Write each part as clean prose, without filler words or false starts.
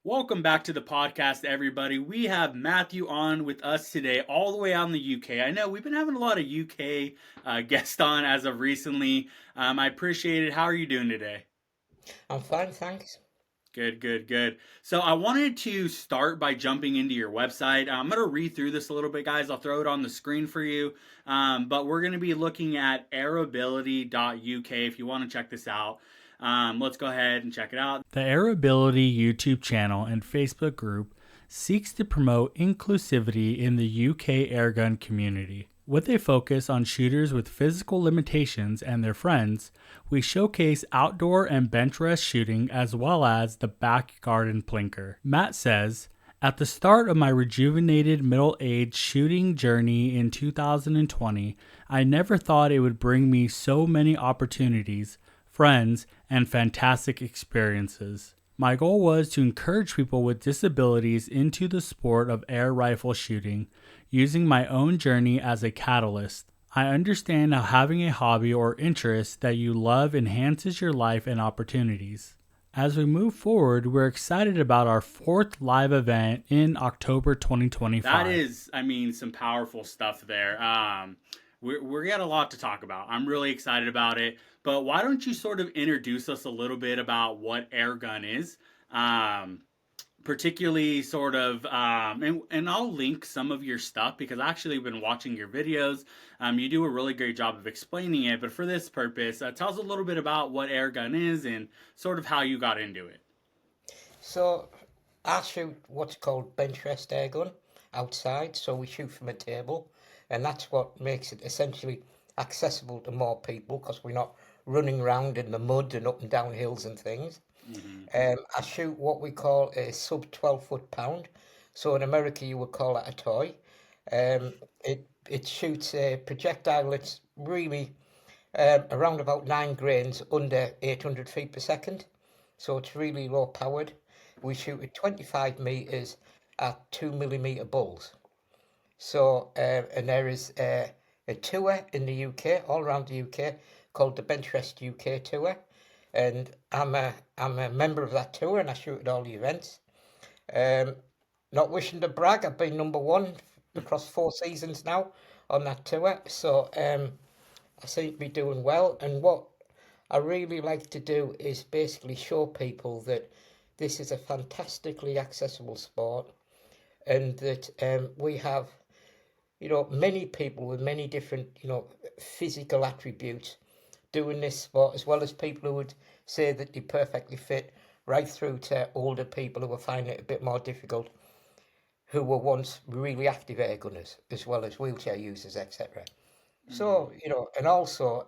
Welcome back to the podcast, everybody. We have Matthew on with us today, all the way out in the UK. I know we've been having a lot of UK guests on as of recently. I appreciate it. How are you doing today? I'm fine, thanks. Good, good, good. So I wanted to start by jumping into your website. I'm going to read through this a little bit, guys. I'll throw it on the screen for you. But we're going to be looking at AirAbility.uk if you want to check this out. Let's go ahead and check it out. The AirAbility YouTube channel and Facebook group seeks to promote inclusivity in the UK airgun community. With a focus on shooters with physical limitations and their friends, we showcase outdoor and bench rest shooting as well as the back garden plinker. Matt says, at the start of my rejuvenated middle-aged shooting journey in 2020, I never thought it would bring me so many opportunities, friends, and fantastic experiences. My goal was to encourage people with disabilities into the sport of air rifle shooting, using my own journey as a catalyst. I understand how having a hobby or interest that you love enhances your life and opportunities. As we move forward, we're excited about our fourth live event in October 2025. That is, some powerful stuff there. We're got a lot to talk about. I'm really excited about it. But why don't you sort of introduce us a little bit about what airgun is? Particularly sort of and I'll link some of your stuff because I actually have been watching your videos. You do a really great job of explaining it, but for this purpose, tell us a little bit about what airgun is and sort of how you got into it. So, I shoot what's called Benchrest Airgun outside, so we shoot from a table, and that's what makes it essentially accessible to more people because we're not running around in the mud and up and down hills and things. I shoot what we call a sub 12 foot pound, so in America you would call that a toy. It shoots a projectile that's really around about 9 grains under 800 feet per second. So it's really low powered. We shoot at 25 meters at 2 millimeter bulls. So, and there is a tour in the UK, all around the UK, called the Benchrest UK Tour. And I'm a member of that tour and I shoot at all the events. Um, Not wishing to brag, I've been number one across 4 seasons now on that tour. So I seem to be doing well. And what I really like to do is basically show people that this is a fantastically accessible sport and that we have, many people with many different, physical attributes doing this sport, as well as people who would say that they're perfectly fit, right through to older people who are finding it a bit more difficult, who were once really active air gunners, as well as wheelchair users, etc. So, and also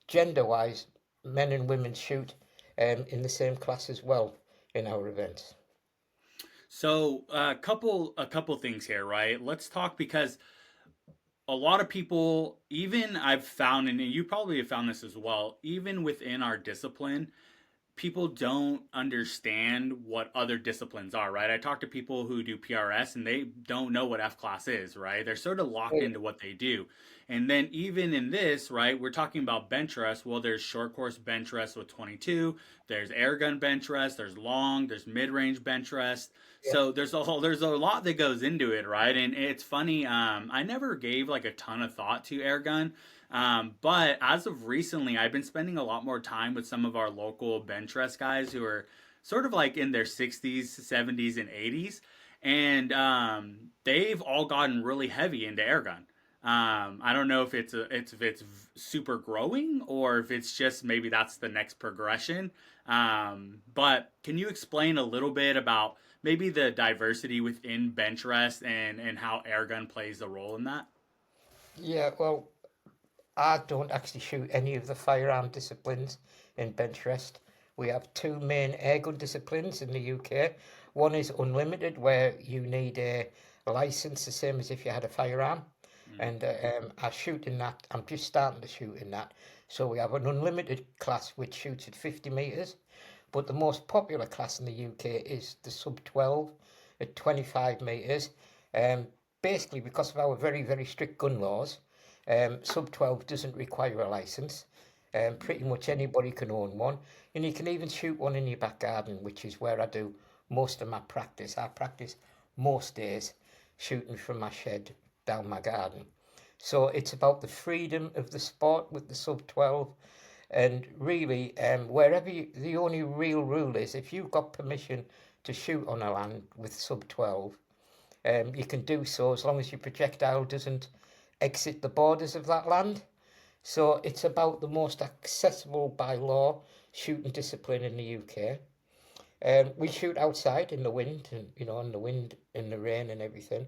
gender-wise, men and women shoot in the same class as well in our events. So a couple things here, right? Let's talk because a lot of people, even I've found, and you probably have found this as well, even within our discipline, people don't understand what other disciplines are, right? I talk to people who do PRS and they don't know what F class is, right? They're sort of locked into what they do. And then even in this, right, we're talking about bench rest. Well, there's short course bench rest with 22, there's airgun bench rest, there's long, there's mid-range bench rest. Yeah. So there's a lot that goes into it, right? And it's funny, I never gave like a ton of thought to airgun. But as of recently, I've been spending a lot more time with some of our local Benchrest guys who are sort of like in their 60s, 70s, and 80s. And they've all gotten really heavy into airgun. I don't know if it's super growing or if it's just maybe that's the next progression. But can you explain a little bit about maybe the diversity within bench rest and how airgun plays a role in that? Yeah, well, I don't actually shoot any of the firearm disciplines in bench rest. We have two main airgun disciplines in the UK. One is unlimited, where you need a license, the same as if you had a firearm. Mm. And I shoot in that. I'm just starting to shoot in that. So we have an unlimited class which shoots at 50 meters. But the most popular class in the UK is the sub 12 at 25 meters. Um, Basically, because of our very, very strict gun laws, sub 12 doesn't require a license. Pretty much anybody can own one, and you can even shoot one in your back garden, which is where I do most of my practice. I practice most days shooting from my shed down my garden. So it's about the freedom of the sport with the sub 12. And really, wherever the only real rule is if you've got permission to shoot on a land with sub 12, you can do so as long as your projectile doesn't exit the borders of that land. So it's about the most accessible by law shooting discipline in the UK. We shoot outside in the wind, and in the wind, in the rain, and everything.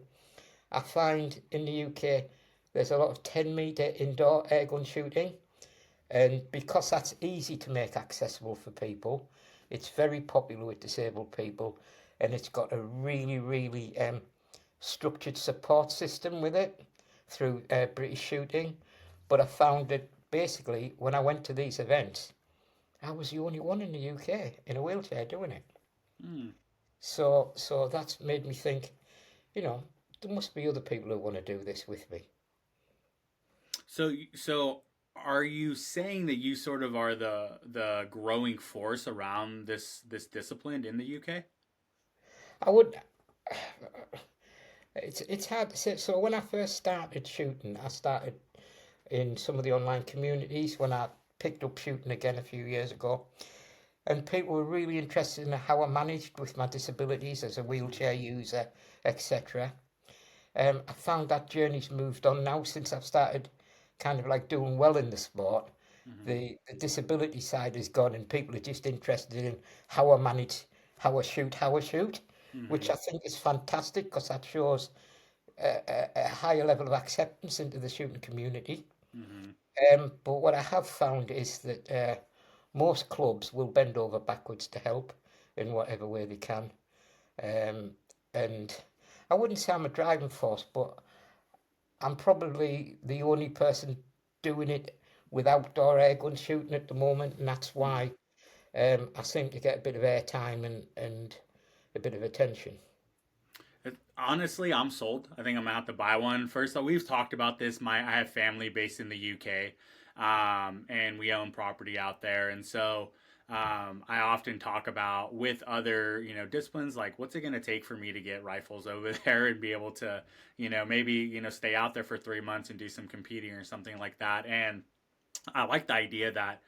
I find in the UK there's a lot of 10-meter indoor airgun shooting, and because that's easy to make accessible for people, it's very popular with disabled people, and it's got a really, really structured support system with it through British Shooting. But I found that basically when I went to these events, I was the only one in the UK in a wheelchair doing it. Hmm. So that's made me think, you know, there must be other people who want to do this with me. So are you saying that you sort of are the growing force around this discipline in the UK? I would. It's hard to say. So when I first started shooting, I started in some of the online communities when I picked up shooting again a few years ago, and people were really interested in how I managed with my disabilities as a wheelchair user, etc. I found that journey's moved on now since I've started kind of like doing well in the sport. Mm-hmm. The disability side is gone, and people are just interested in how I manage, how I shoot, which Mm-hmm. I think is fantastic because that shows a higher level of acceptance into the shooting community. Mm-hmm. But what I have found is that most clubs will bend over backwards to help in whatever way they can. Um, and I wouldn't say I'm a driving force, but I'm probably the only person doing it with outdoor airgun shooting at the moment, and that's Mm. why I seem to get a bit of airtime and a bit of attention. Honestly, I'm sold. I think I'm gonna have to buy one. First, though, we've talked about this. I have family based in the UK, and we own property out there, and so I often talk about with other disciplines like what's it gonna take for me to get rifles over there and be able to maybe stay out there for 3 months and do some competing or something like that. And I like the idea that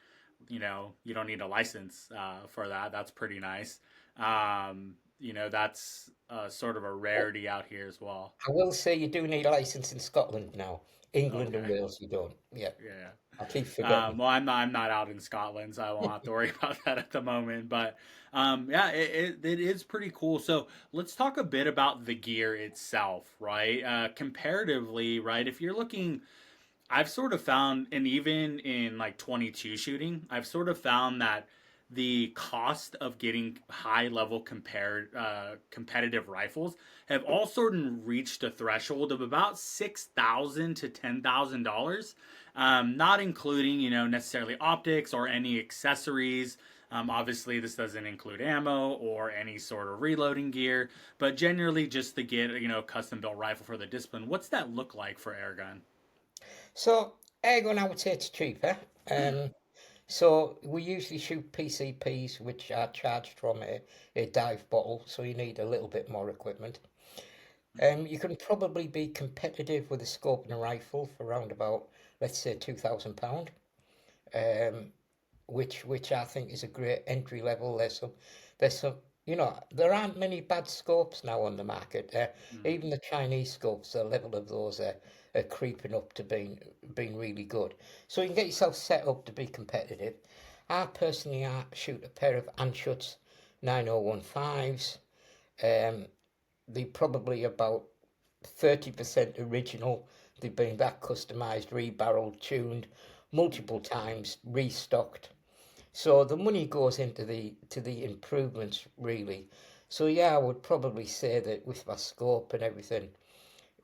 you don't need a license for that. That's pretty nice. That's sort of a rarity out here as well. I will say you do need a license in Scotland now. England and Okay. Wales, you don't. Yeah, Yeah. I keep forgetting. Well, I'm not out in Scotland, so I won't have to worry about that at the moment. But yeah, it is pretty cool. So let's talk a bit about the gear itself, right? Comparatively, right? If you're looking, I've sort of found, and even in like 22 shooting, I've sort of found that the cost of getting high level compared competitive rifles have all sort of reached a threshold of about $6,000 to $10,000, not including necessarily optics or any accessories. Obviously, this doesn't include ammo or any sort of reloading gear, but generally just to get a custom built rifle for the discipline. What's that look like for airgun? So, airgun, I would say it's cheaper. So we usually shoot PCPs, which are charged from a dive bottle, so you need a little bit more equipment. You can probably be competitive with a scope and a rifle for around about, let's say, £2,000, um, which I think is a great entry level. There's some, there aren't many bad scopes now on the market. Mm-hmm. Even the Chinese scopes, the level of those are creeping up to being really good. So you can get yourself set up to be competitive. I personally shoot a pair of Anschutz 9015s. Um, they probably about 30% original. They've been that customized, rebarreled, tuned multiple times, restocked. So the money goes into the improvements really. So yeah, I would probably say that with my scope and everything,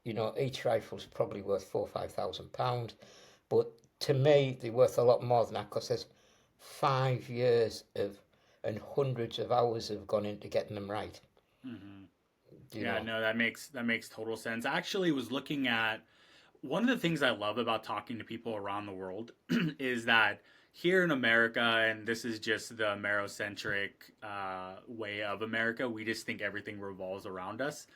each rifle's probably worth £4,000 or £5,000. But to me, they're worth a lot more than that because there's 5 years of and hundreds of hours have gone into getting them right. Mm-hmm. You Yeah, know. no, that makes total sense. I actually was looking at one of the things I love about talking to people around the world is that here in America, and this is just the Amerocentric way of America, we just think everything revolves around us.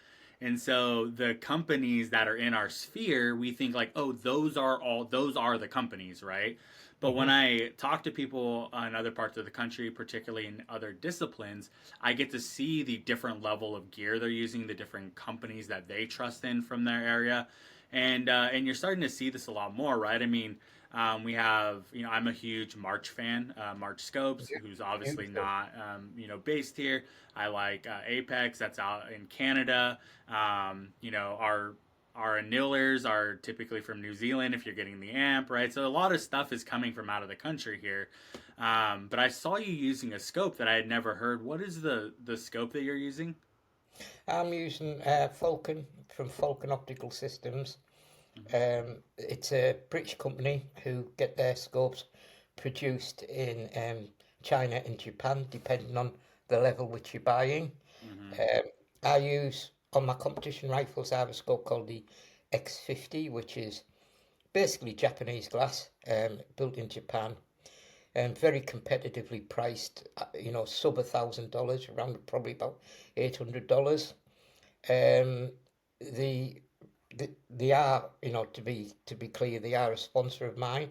And so the companies that are in our sphere, we think like, oh, those are the companies, right? But when Hmm. I talk to people in other parts of the country, particularly in other disciplines, I get to see the different level of gear they're using, the different companies that they trust in from their area, and you're starting to see this a lot more, right? I mean, we have, I'm a huge March fan, March Scopes, Yeah, who's obviously beautiful. not, based here. I like Apex, that's out in Canada. Our annealers are typically from New Zealand if you're getting the amp, right? So a lot of stuff is coming from out of the country here. But I saw you using a scope that I had never heard. What is the scope that you're using? I'm using Falcon from Falcon Optical Systems. Mm-hmm. It's a British company who get their scopes produced in China and Japan, depending on the level which you're buying. Mm-hmm. Um, I use on my competition rifles, I have a scope called the X50, which is basically Japanese glass, built in Japan, and very competitively priced. Sub $1,000, around probably about $800. Um, the, they are, to be clear, they are a sponsor of mine,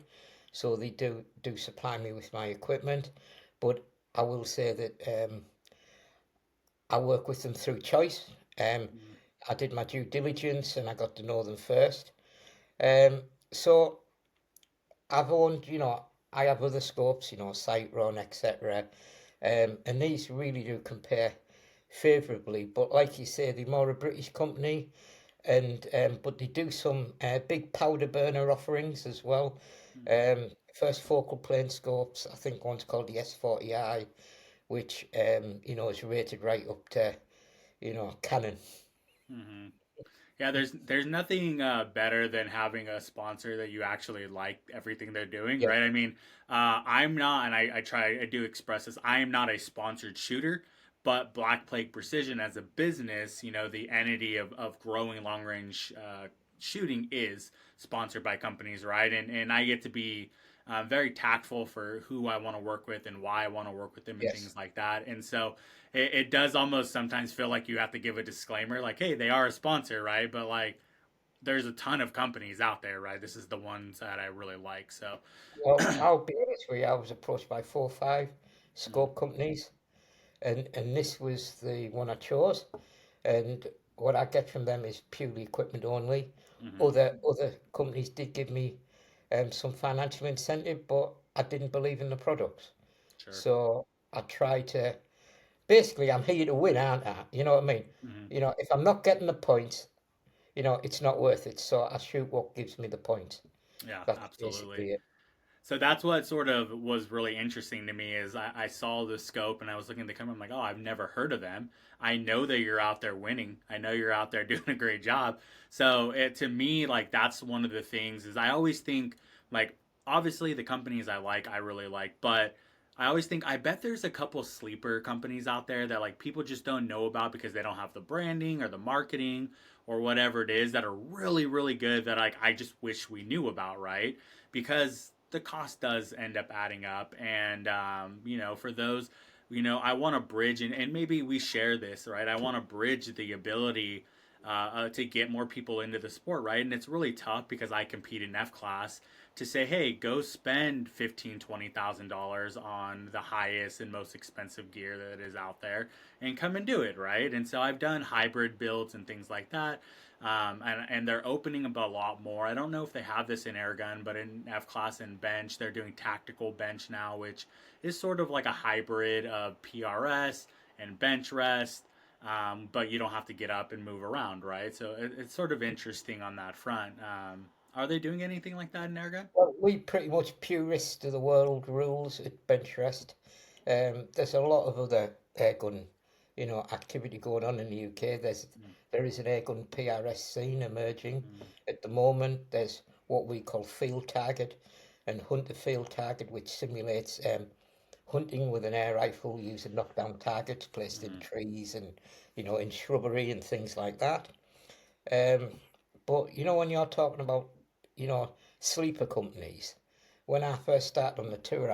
so they do supply me with my equipment. But I will say that I work with them through choice. Um, Mm-hmm. I did my due diligence and I got to know them first. So I've owned, I have other scopes, Sight Run, etc. And these really do compare favourably. But like you say, they're more a British company, and but they do some big powder burner offerings as well. First focal plane scopes, I think one's called the S40i, which is rated right up to Canon. Mm-hmm. Yeah, there's nothing better than having a sponsor that you actually like everything they're doing, Yeah. right? I mean, I'm not, and I do express this. I am not a sponsored shooter, but Black Plague Precision as a business, the entity of growing long range shooting is sponsored by companies, right? And I get to be very tactful for who I want to work with and why I want to work with them and Yes. things like that. And so it does almost sometimes feel like you have to give a disclaimer, like, hey, they are a sponsor, right? But like, there's a ton of companies out there, right? This is the ones that I really like. So, Well, I'll be honest with you. I was approached by 4 or 5 mm-hmm. scope companies, and this was the one I chose. And what I get from them is purely equipment only. Mm-hmm. Other companies did give me some financial incentive, but I didn't believe in the products. Sure. So I try to basically I'm here to win, aren't I? You know what I mean? Mm-hmm. If I'm not getting the points, it's not worth it. So I shoot what gives me the points. Yeah, That's absolutely. basically it. So that's what sort of was really interesting to me is I saw the scope and I was looking at the company. I'm like, oh, I've never heard of them. I know that you're out there winning. I know you're out there doing a great job. So to me, like that's one of the things is I always think like obviously the companies I really like, but I always think I bet there's a couple sleeper companies out there that like people just don't know about because they don't have the branding or the marketing or whatever it is that are really really good that like I just wish we knew about, right? Because the cost does end up adding up. And, for those, I want to bridge, and maybe we share this, right? I want to bridge the ability to get more people into the sport, right? And it's really tough because I compete in F class to say, hey, go spend $15,000 to $20,000 on the highest and most expensive gear that is out there and come and do it, right? And so I've done hybrid builds and things like that. And they're opening up a lot more. I don't know if they have this in Airgun, but in F class and bench, they're doing tactical bench now, which is sort of like a hybrid of PRS and bench rest. But you don't have to get up and move around, right? So it's sort of interesting on that front. Are they doing anything like that in Airgun? Well, we pretty much purists to the world rules at Benchrest. There's a lot of other airgun, activity going on in the UK. There is an airgun PRS scene emerging Mm-hmm. at the moment. There's what we call field target and hunter field target, which simulates hunting with an air rifle using knockdown targets placed in Mm-hmm. trees and in shrubbery and things like that. Um, but when you're talking about sleeper companies, when I first started on the tour,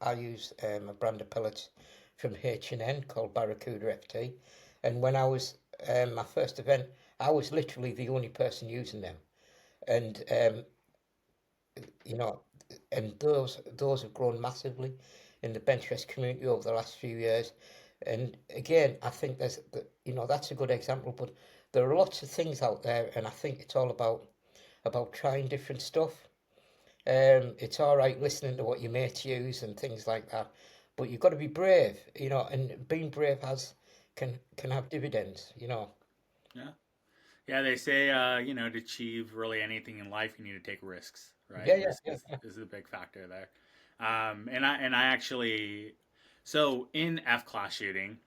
I used a brand of pellets from H&N called Barracuda FT, and when I was my first event, I was literally the only person using them, and you know, and those have grown massively in the Benchrest community over the last few years. And again, I think that's a good example. But there are lots of things out there, and I think it's all about trying different stuff. It's all right listening to what your mates use and things like that, but you've got to be brave, and being brave can have dividends, Yeah. Yeah, they say, to achieve really anything in life, you need to take risks, right? Yeah, yeah, Risk yeah, is a big factor there. And I actually, so in F class shooting,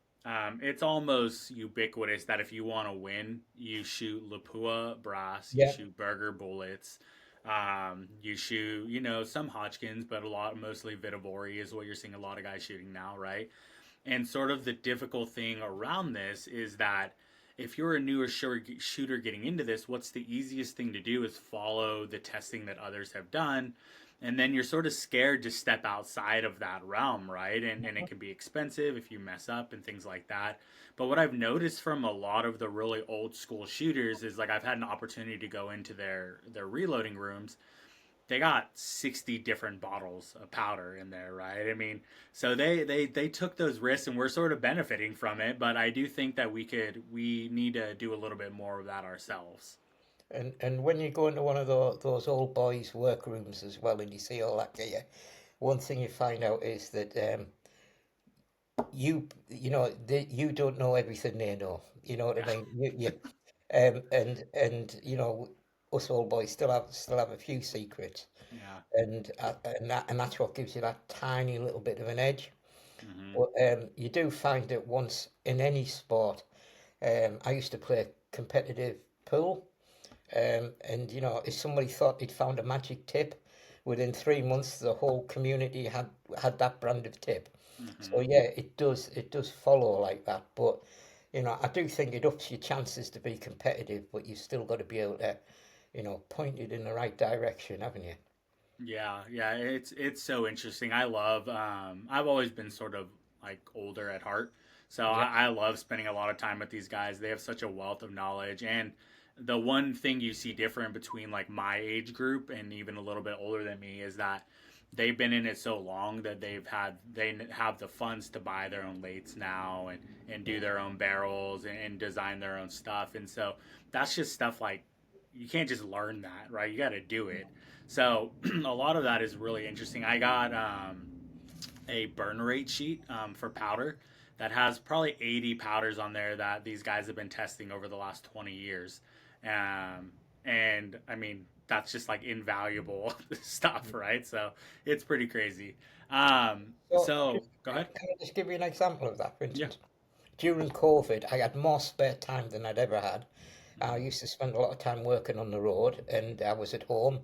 it's almost ubiquitous that if you want to win, you shoot Lapua brass, you yeah. shoot Burger bullets, you shoot, some Hodgkins, but mostly Vitivori is what you're seeing a lot of guys shooting now, right? And sort of the difficult thing around this is that if you're a newer shooter getting into this, what's the easiest thing to do is follow the testing that others have done. And then you're sort of scared to step outside of that realm, right? And it can be expensive if you mess up and things like that. But what I've noticed from a lot of the really old school shooters is like I've had an opportunity to go into their reloading rooms. They got 60 different bottles of powder in there, right? I mean, so they took those risks and we're sort of benefiting from it, but I do think that we need to do a little bit more of that ourselves. And when you go into one of those old boys' workrooms as well, and you see all that gear, one thing you find out is that you don't know everything they know. You know what I Yeah. mean? And us old boys still have a few secrets, Yeah. and that's what gives you that tiny little bit of an edge. Mhm. But you do find that once in any sport, I used to play competitive pool, and if somebody thought they'd found a magic tip, within 3 months the whole community had that brand of tip. So Mhm. yeah, it does follow like that. But I do think it ups your chances to be competitive, but you still got to be able to, point it in the right direction, haven't you? Yeah, yeah, it's so interesting. I've always been sort of like older at heart. So Yeah. I love spending a lot of time with these guys. They have such a wealth of knowledge. And the one thing you see different between like my age group and even a little bit older than me is that they've been in it so long that they have the funds to buy their own lates now and do their own barrels and design their own stuff. And so that's just stuff like you can't just learn that, right? You got to do it. So a lot of that is really interesting. I got a burn rate sheet for powder that has probably 80 powders on there that these guys have been testing over the last 20 years. And I mean, that's just like invaluable stuff, right? So it's pretty crazy. So So just go can ahead. can I just give you an example of that? For Yeah. instance, during COVID, I had more spare time than I'd ever had. I Mm-hmm. used to spend a lot of time working on the road, and I was at home.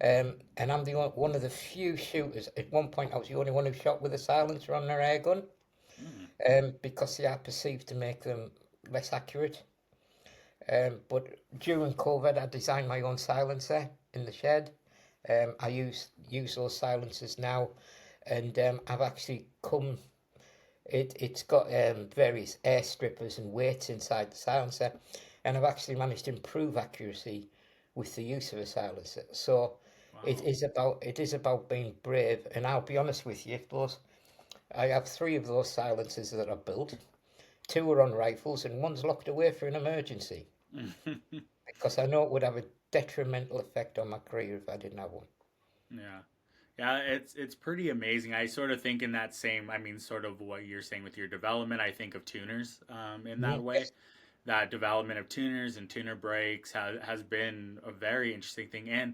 And I'm one of the few shooters. At one point, I was the only one who shot with a silencer on their air gun, Mm-hmm. because they are perceived to make them less accurate. But during COVID, I designed my own silencer in the shed. I use those silencers now, and I've actually come. It's got various air strippers and weights inside the silencer, and I've actually managed to improve accuracy with the use of a silencer. So Wow. it is about being brave. And I'll be honest with you, I have three of those silencers that I built. Two are on rifles, and one's locked away for an emergency because I know it would have a detrimental effect on my career if I didn't have one. Yeah. Yeah, it's pretty amazing. I sort of think in that same, I mean, sort of what you're saying with your development. I think of tuners in that way. Yes. That development of tuners and tuner breaks has been a very interesting thing, and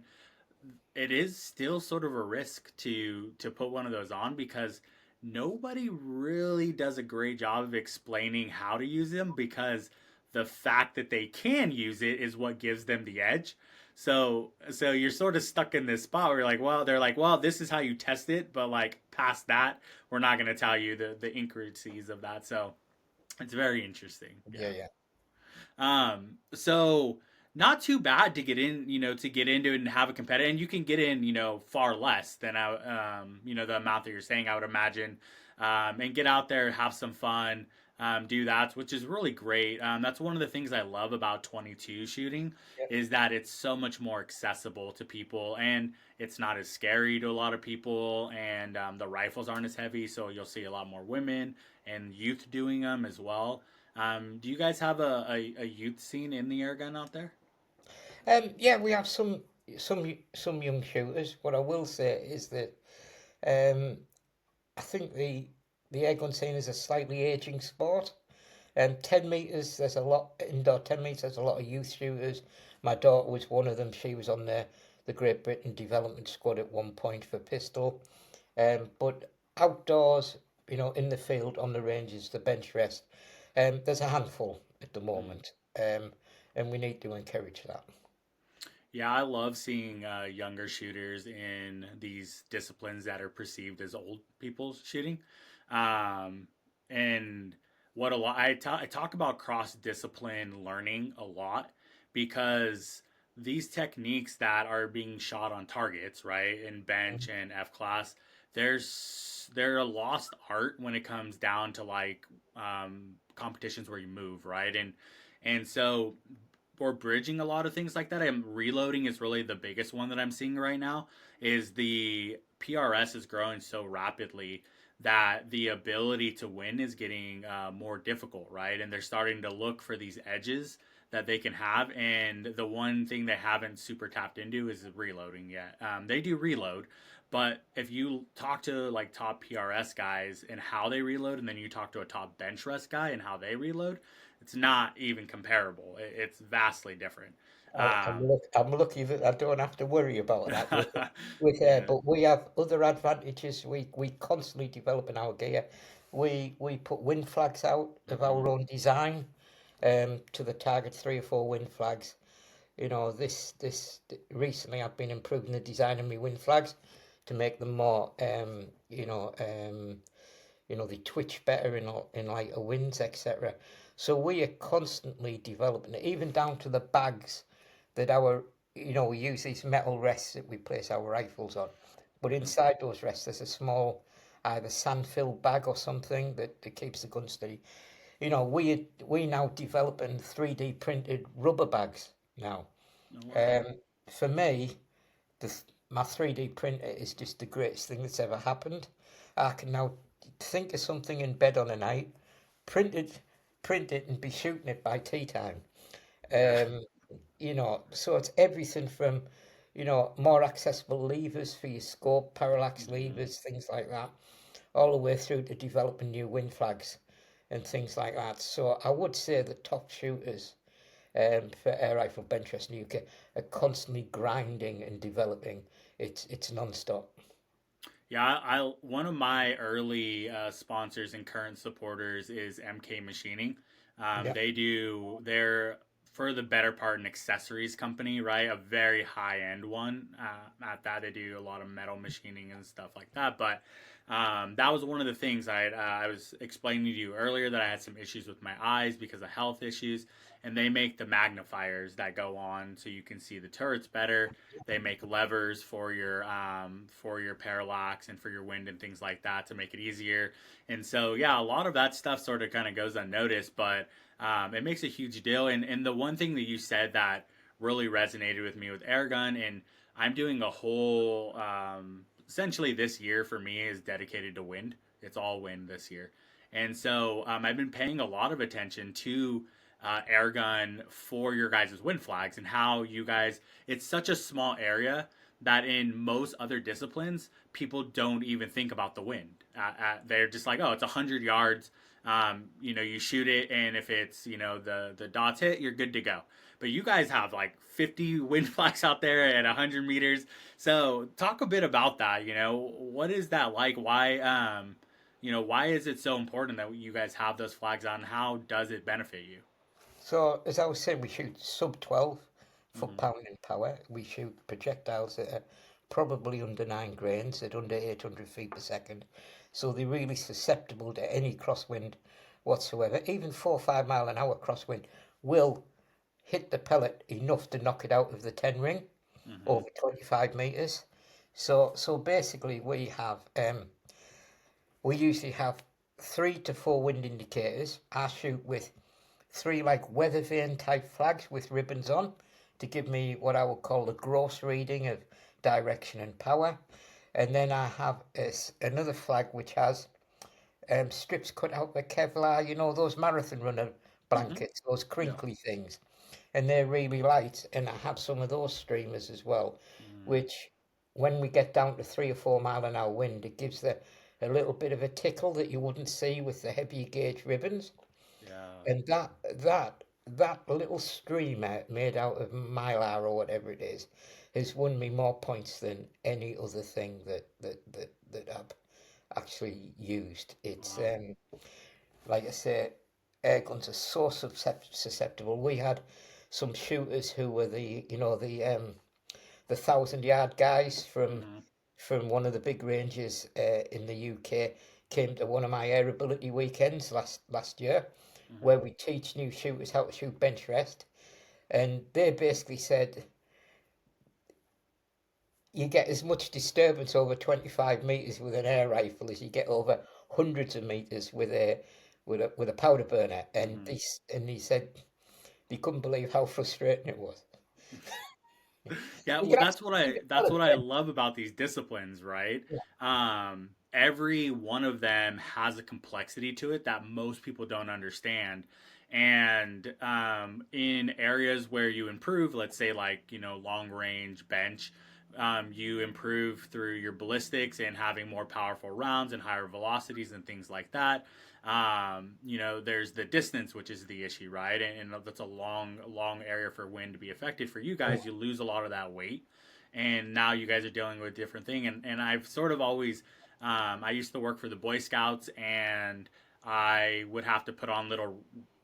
it is still sort of a risk to put one of those on because nobody really does a great job of explaining how to use them because the fact that they can use it is what gives them the edge. So you're sort of stuck in this spot where you're like, well, they're like, well, this is how you test it, but like past that, we're not going to tell you the intricacies of that. So it's very interesting. Yeah, Yeah. yeah. So not too bad to get in, to get into it and have a competitive. And you can get in, far less than the amount that you're saying. I would imagine, and get out there, have some fun, do that, which is really great. That's one of the things I love about 22 shooting is that it's so much more accessible to people, and it's not as scary to a lot of people, and the rifles aren't as heavy, so you'll see a lot more women and youth doing them as well. Do you guys have a youth scene in the air gun out there? Yeah, we have some young shooters. What I will say is that um, I think the air gun scene is a slightly aging sport. 10 meters, there's a lot indoor. 10 meters, there's a lot of youth shooters. My daughter was one of them. She was on the Great Britain Development Squad at one point for pistol. But outdoors, in the field, on the ranges, the bench rest, there's a handful at the Mm. moment, and we need to encourage that. Yeah, I love seeing younger shooters in these disciplines that are perceived as old people shooting. Um, and what a lot I talk about cross discipline learning a lot because these techniques that are being shot on targets, right, in bench and F class, they're a lost art when it comes down to like competitions where you move, right, and so for bridging a lot of things like that. I'm reloading is really the biggest one that I'm seeing right now. Is the PRS is growing so rapidly that the ability to win is getting more difficult, right? And they're starting to look for these edges that they can have. And the one thing they haven't super tapped into is reloading yet. They do reload, but if you talk to like top PRS guys and how they reload, and then you talk to a top bench rest guy and how they reload, it's not even comparable. It's vastly different. Um, I'm lucky that I don't have to worry about that with yeah. but we have other advantages. We constantly developing our gear. We put wind flags out of our Mm-hmm. own design, to the target 3 or 4 wind flags. This recently I've been improving the design of my wind flags to make them more they twitch better in lighter winds, etc. So we are constantly developing it, even down to the bags that we use these metal rests that we place our rifles on. But inside those rests, there's a small either sand-filled bag or something that keeps the gun steady. We now developing 3D printed rubber bags now. Oh, wow. Um, for me, my 3D printer is just the greatest thing that's ever happened. I can now think of something in bed on a night, print it, print it, and be shooting it by tea time. Yeah. Um, so it's everything from, more accessible levers for your scope, parallax Mm-hmm. levers, things like that, all the way through to developing new wind flags and things like that. So I would say the top shooters for air rifle Benchrest in the UK are constantly grinding and developing. It's non-stop. Yeah, one of my early sponsors and current supporters is MK Machining. Yeah. They're for the better part an accessories company, right? A very high end one. At that, they do a lot of metal machining and stuff like that. But that was one of the things I was explaining to you earlier that I had some issues with my eyes because of health issues, and they make the magnifiers that go on so you can see the turrets better. They make levers for your parallax and for your wind and things like that to make it easier. And so yeah, a lot of that stuff sort of kind of goes unnoticed, but it makes a huge deal. And the one thing that you said that really resonated with me with airgun, and I'm doing a whole essentially this year for me is dedicated to wind. It's all wind this year. And so I've been paying a lot of attention to air gun for your guys' wind flags and how you guys, it's such a small area that in most other disciplines, people don't even think about the wind. They're just like, oh, it's 100 yards. You shoot it, and if it's, the dots hit, you're good to go. But you guys have like 50 wind flags out there at 100 meters. So talk a bit about that. What is that like? Why is it so important that you guys have those flags on? How does it benefit you? So as I was saying, we shoot sub 12 Mm-hmm. foot-pound in power. We shoot projectiles that are probably under 9 grains at under 800 feet per second. So they're really susceptible to any crosswind whatsoever. Even 4 or 5 mile an hour crosswind will hit the pellet enough to knock it out of the 10 ring Mm-hmm. over 25 meters. So basically, we usually have 3 to 4 wind indicators. I shoot with 3 like weather vane type flags with ribbons on to give me what I would call the gross reading of direction and power. And then I have another flag which has strips cut out with Kevlar, those marathon runner Mm-hmm. blankets, those Yeah. crinkly things. And they're really light. And I have some of those streamers as well, Mm, which when we get down to 3 or 4 mile an hour wind, it gives a little bit of a tickle that you wouldn't see with the heavy gauge ribbons. yeah. And that little streamer made out of mylar or whatever it is has won me more points than any other thing that I've actually used. It's Wow. like I say, air guns are so susceptible. We had some shooters who were the 1,000 yard guys Mm-hmm. from one of the big ranges in the UK came to one of my AirAbility weekends last year, Mm-hmm. where we teach new shooters how to shoot bench rest, and they basically said you get as much disturbance over 25 meters with an air rifle as you get over hundreds of meters with a powder burner, and Mm-hmm. he said he couldn't believe how frustrating it was. Yeah, You well, can actually shoot a that's pellet what I then. love about these disciplines, right? Yeah. Every one of them has a complexity to it that most people don't understand. And in areas where you improve, let's say like long range bench, you improve through your ballistics and having more powerful rounds and higher velocities and things like that. There's the distance, which is the issue, right? And that's a long area for wind to be affected. For you guys, you lose a lot of that weight, and now you guys are dealing with a different thing. And I've sort of always, I used to work for the Boy Scouts, and I would have to put on little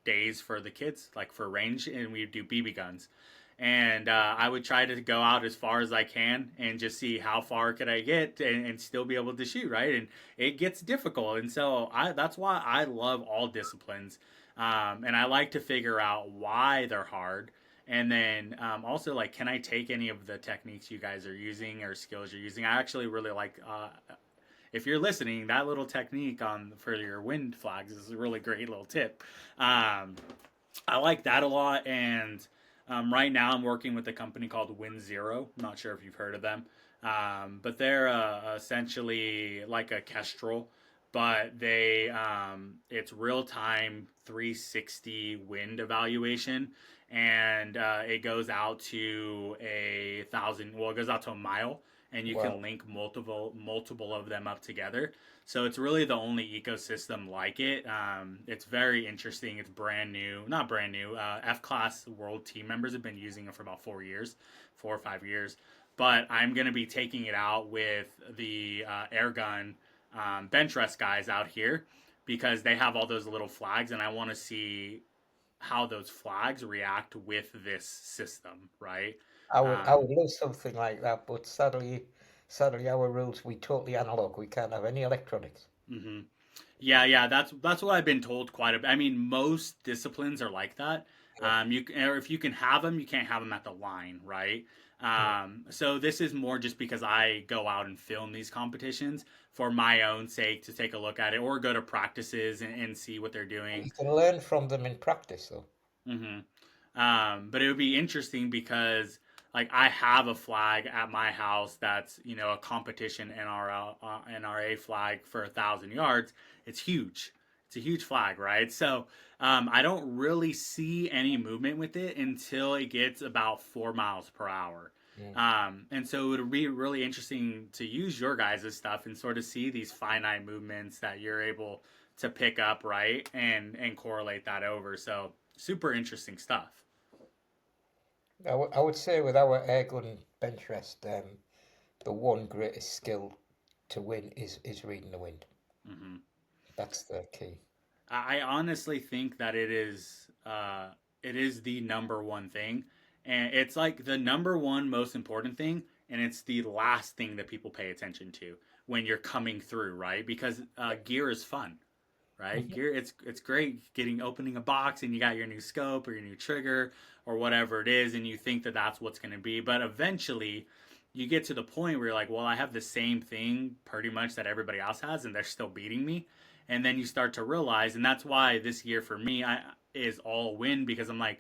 days for the kids, like for range, and we'd do BB guns. And I would try to go out as far as I can and just see how far could I get and still be able to shoot, right? And it gets difficult, and so that's why I love all disciplines, and I like to figure out why they're hard, and then also like, can I take any of the techniques you guys are using or skills you're using? I actually really like. If you're listening, that little technique on for your wind flags is a really great little tip. Um, I like that a lot, and right now I'm working with a company called Wind Zero. I'm not sure if you've heard of them, but they're essentially like a Kestrel, but it's real time 360 wind evaluation, and it goes out to 1,000. Well, it goes out to a mile, and you can Well, link multiple of them up together. So it's really the only ecosystem like it. It's very interesting. It's brand new, not brand new. F-class world team members have been using it for about 4 years, 4 or 5 years. But I'm going to be taking it out with the airgun Benchrest guys out here because they have all those little flags, and I want to see how those flags react with this system, right? I would Um, love something like that, but sadly, our rules we totally analog. We can't have any electronics. mhm. Yeah, that's what I've been told quite a bit. I mean, most disciplines are like that. Yeah, Or if you can have them, you can't have them at the line, right? yeah. So this is more just because I go out and film these competitions for my own sake to take a look at it or go to practices and see what they're doing. You can learn from them in practice, though. Hmm. But it would be interesting because like I have a flag at my house that's a competition NRA flag for 1,000 yards. It's huge. It's a huge flag, right? So I don't really see any movement with it until it gets about 4 miles per hour. Mm. And so it would be really interesting to use your guys' stuff and sort of see these finite movements that you're able to pick up, right, and correlate that over. So super interesting stuff. I would say with our airgun bench rest, the one greatest skill to win is reading the wind. Hmm. That's the key. I honestly think that it is the number one thing, and it's like the number one most important thing, and it's the last thing that people pay attention to when you're coming through, right? Because gear is fun. right? Mhm. Gear, it's great getting opening a box and you got your new scope or your new trigger or whatever it is, and you think that that's what's going to be, but eventually you get to the point where you're like, well, I have the same thing pretty much that everybody else has, and they're still beating me. And then you start to realize, and that's why this year for me is all win, because I'm like,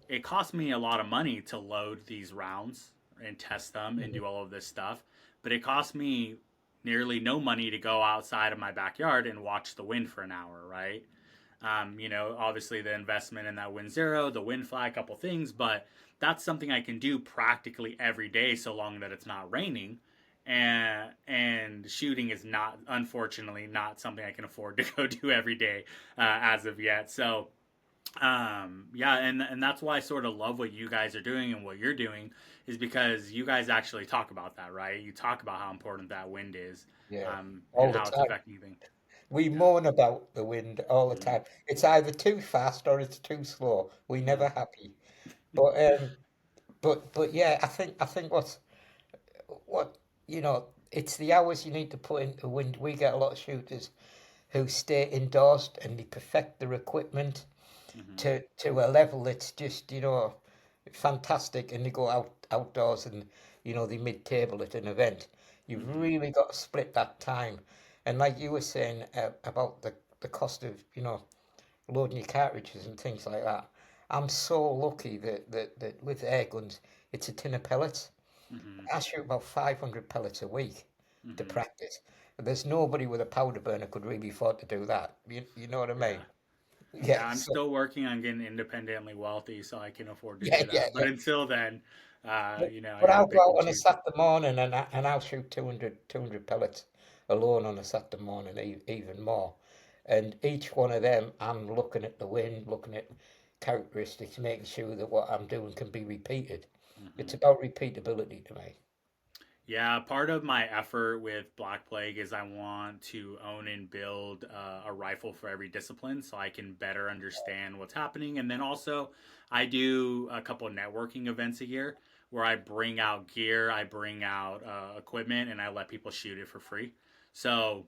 it cost me a lot of money to load these rounds and test them and Mhm. do all of this stuff, but it cost me nearly no money to go outside of my backyard and watch the wind for an hour, right? Obviously the investment in that wind zero, the wind fly, a couple things, but that's something I can do practically every day so long that it's not raining. And shooting is not, unfortunately, not something I can afford to go do every day as of yet. So yeah, and that's why I sort of love what you guys are doing and what you're doing, is because you guys actually talk about that, right? You talk about how important that wind is, Yeah, and all the how it's time. affecting things. We Yeah. moan about the wind all the Mm-hmm. time. It's either too fast or it's too slow. We Mm-hmm. never happy. But yeah, I think what it's the hours you need to put into wind. We get a lot of shooters who stay indoors and they perfect their equipment Mm-hmm. to a level that's just fantastic, and they go outdoors and they mid table at an event. You've Mm-hmm. really got to split that time, and like you were saying about the cost of loading your cartridges and things like that. I'm so lucky that with air guns, it's a tin of pellets. Mm-hmm. I shoot about 500 pellets a week to Mm-hmm. practice. There's nobody with a powder burner could really afford to do that. You know what I Yeah. mean? Yeah, Yeah. I'm So still working on getting independently wealthy so I can afford to yeah, do yeah, that. But yeah. until then, But, I but got to I'll go pick and out on a choose. Saturday morning and I'll shoot 200 pellets alone on a Saturday morning, even more. And each one of them, I'm looking at the wind, looking at characteristics, making sure that what I'm doing can be repeated. Mm-hmm. It's about repeatability to me. Yeah, part of my effort with Black Plague is I want to own and build a rifle for every discipline so I can better understand what's happening. And then also, I do a couple of networking events a year where I bring out gear, I bring out equipment, and I let people shoot it for free. So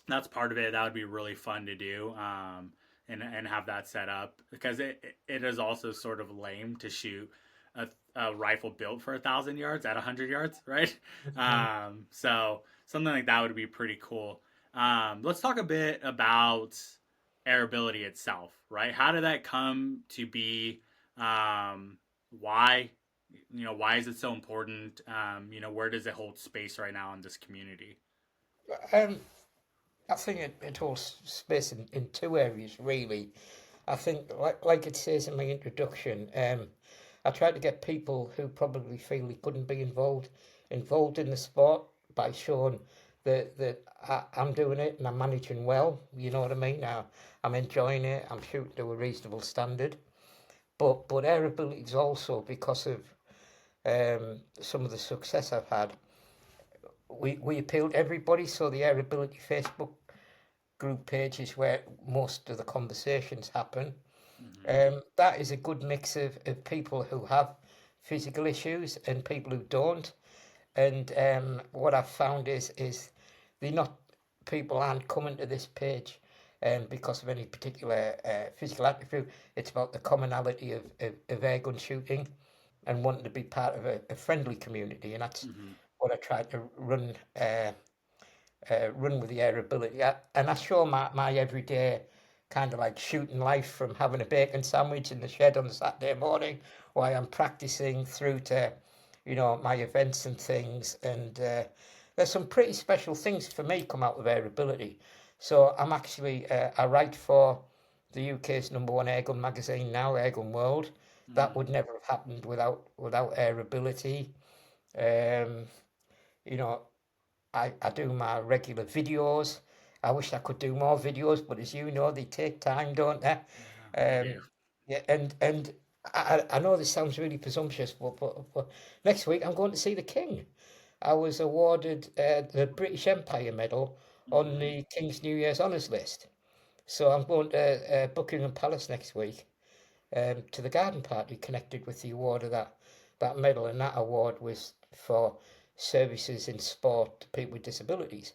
that's part of it. That would be really fun to do, and have that set up, because it is also sort of lame to shoot a rifle built for 1,000 yards at 100 yards, right? Mhm. So something like that would be pretty cool. Let's talk a bit about AirAbility itself, right? How did that come to be? Why? Why is it so important? Where does it hold space right now in this community? Um, I think it holds space in two areas, really. I think, like it says in my introduction, I try to get people who probably feel they couldn't be involved in the sport by showing that I'm doing it and I'm managing well. You know what I mean? I'm enjoying it. I'm shooting to a reasonable standard. But air ability is also because of some of the success I've had. We appeal to everybody, so the Air Ability Facebook group pages where most of the conversations happen. Mm-hmm. That is a good mix of people who have physical issues and people who don't. And what I've found is they're not people aren't coming to this page because of any particular physical attribute. It's about the commonality of airgun shooting and wanting to be part of a friendly community, and that's Mm-hmm. what I try to run with the air ability. And I show my everyday kind of like shooting life from having a bacon sandwich in the shed on Saturday morning while I'm practicing through to, my events and things. And there's some pretty special things for me come out of air ability. So I'm actually, I write for the UK's #1 airgun magazine now, Airgun World. That would never have happened without air ability. Um, you know, I do my regular videos. I wish I could do more videos, but as you know, they take time, don't they? Yeah, they Um, do. yeah, and I know this sounds really presumptuous, but next week I'm going to see the King. I was awarded the British Empire Medal on Mm-hmm. the King's New Year's Honours List. So I'm going to Buckingham Palace next week to the garden party connected with the award of that medal, and that award was for services in sport to people with disabilities.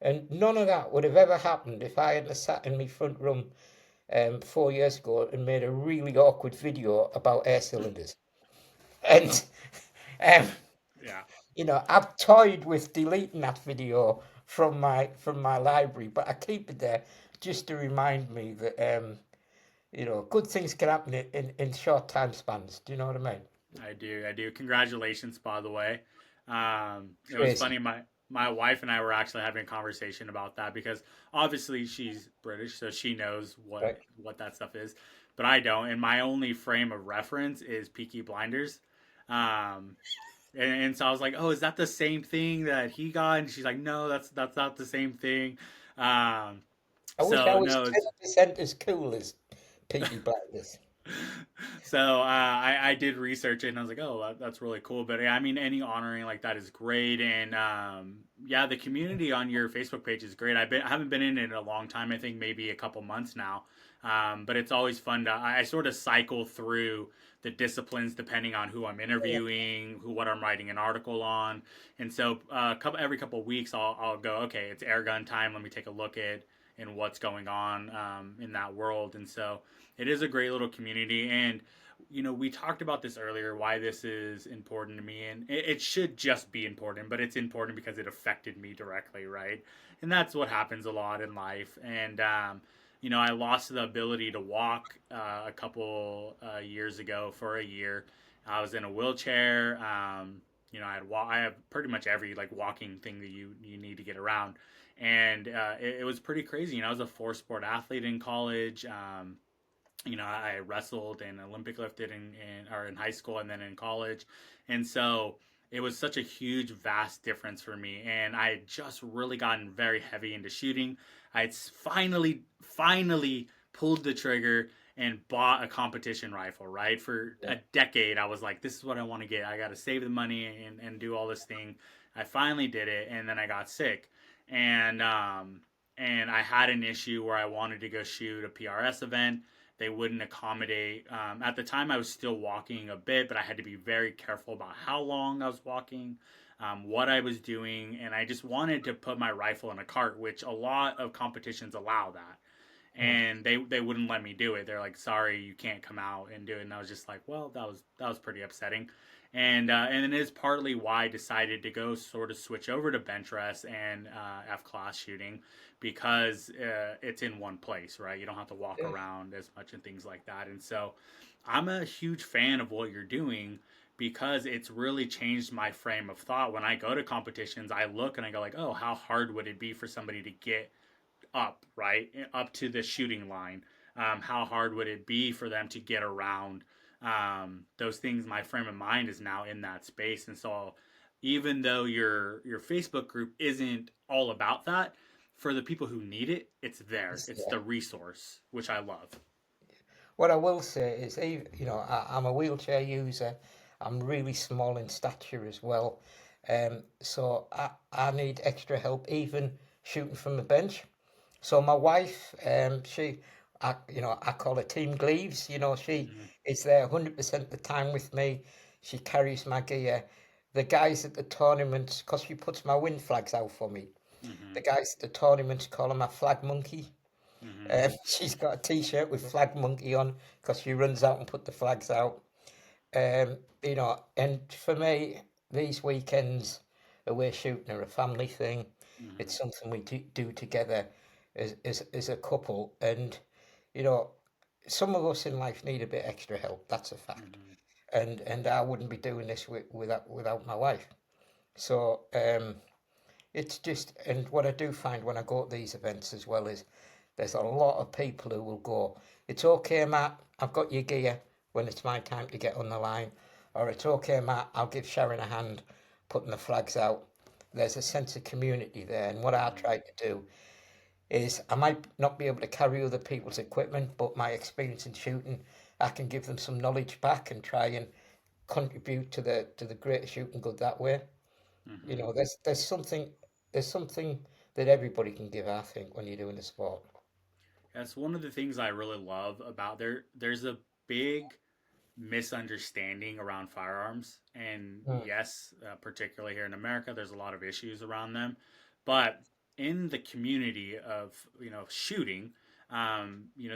And none of that would have ever happened if I hadn't sat in my front room 4 years ago and made a really awkward video about air cylinders. And um, Yeah. I've toyed with deleting that video from my library, but I keep it there just to remind me that good things can happen in short time spans. Do you know what I mean? I do. I do. Congratulations, by the way. It was Crazy, funny. My wife and I were actually having a conversation about that because obviously she's British, so she knows right? what that stuff is, but I don't. And my only frame of reference is Peaky Blinders. Um, and so I was like, "Oh, is that the same thing that he got?" And she's like, "No, that's not the same thing." Um, I wish I so was no, 10% as cool as Peaky Blinders. so I did research it and I was like, oh, that's really cool. But yeah, I mean, any honoring like that is great. And yeah, the community on your Facebook page is great. I haven't been in it in a long time. I think maybe a couple months now. But it's always fun to I sort of cycle through the disciplines depending on who I'm Yeah, interviewing, what I'm writing an article on. And so every couple of weeks I'll go, okay, it's airgun time. Let me take a look at and what's going on in that world. And so it is a great little community. And we talked about this earlier, why this is important to me, and it should just be important, but it's important because it affected me directly, right? And that's what happens a lot in life. And I lost the ability to walk a couple years ago for a year. I was in a wheelchair. I have pretty much every like walking thing that you need to get around, and it was pretty crazy. I was a four sport athlete in college. I wrestled and Olympic lifted in high school and then in college, and so it was such a huge, vast difference for me. And I had just really gotten very heavy into shooting. I had finally pulled the trigger and bought a competition rifle. Right for yeah, a decade, I was like, "This is what I want to get. I got to save the money and do all this thing." I finally did it, and then I got sick, and and I had an issue where I wanted to go shoot a PRS event. They wouldn't accommodate. At the time, I was still walking a bit, but I had to be very careful about how long I was walking, what I was doing, and I just wanted to put my rifle in a cart, which a lot of competitions allow that. mm, And they wouldn't let me do it. They're like, "Sorry, you can't come out and do it." And I was just like, "Well, that was pretty upsetting." And it is partly why I decided to go sort of switch over to Benchrest and F class shooting because it's in one place, right? You don't have to walk yeah. around as much and things like that. And so I'm a huge fan of what you're doing because it's really changed my frame of thought. When I go to competitions, I look and I go like, "Oh, how hard would it be for somebody to get up, right? Up to the shooting line. How hard would it be for them to get around those things?" My frame of mind is now in that space. And so even though your Facebook group isn't all about that, for the people who need it, it's there. It's Yeah. the resource, which I love. What I will say is, I'm a wheelchair user. I'm really small in stature as well. So I need extra help, even shooting from the bench. So my wife, I call her Team Gleaves. She Mm-hmm. is there 100% of the time with me. She carries my gear. The guys at the tournaments, because she puts my wind flags out for me. Mm-hmm. The guys at the tournaments call her my flag monkey. Mm-hmm. She's got a T-shirt with Flag Monkey on because she runs out and put the flags out. And for me, these weekends away shooting are a family thing. Mm-hmm. It's something we do together as a couple. And you know, some of us in life need a bit extra help. That's a fact. Mm-hmm. And I wouldn't be doing this without my wife. So it's just, and what I do find when I go to these events as well is there's a lot of people who will go, "It's okay, Matt, I've got your gear," when it's my time to get on the line. Or, "It's okay, Matt, I'll give Sharon a hand putting the flags out." There's a sense of community there. And what I Mm-hmm. try to do is I might not be able to carry other people's equipment, but my experience in shooting, I can give them some knowledge back and try and contribute to the greater shooting good that way. Mm-hmm. There's something that everybody can give, I think, when you're doing a sport. That's one of the things I really love about there's a big misunderstanding around firearms. And Mm, yes, particularly here in America, there's a lot of issues around them. But in the community of shooting.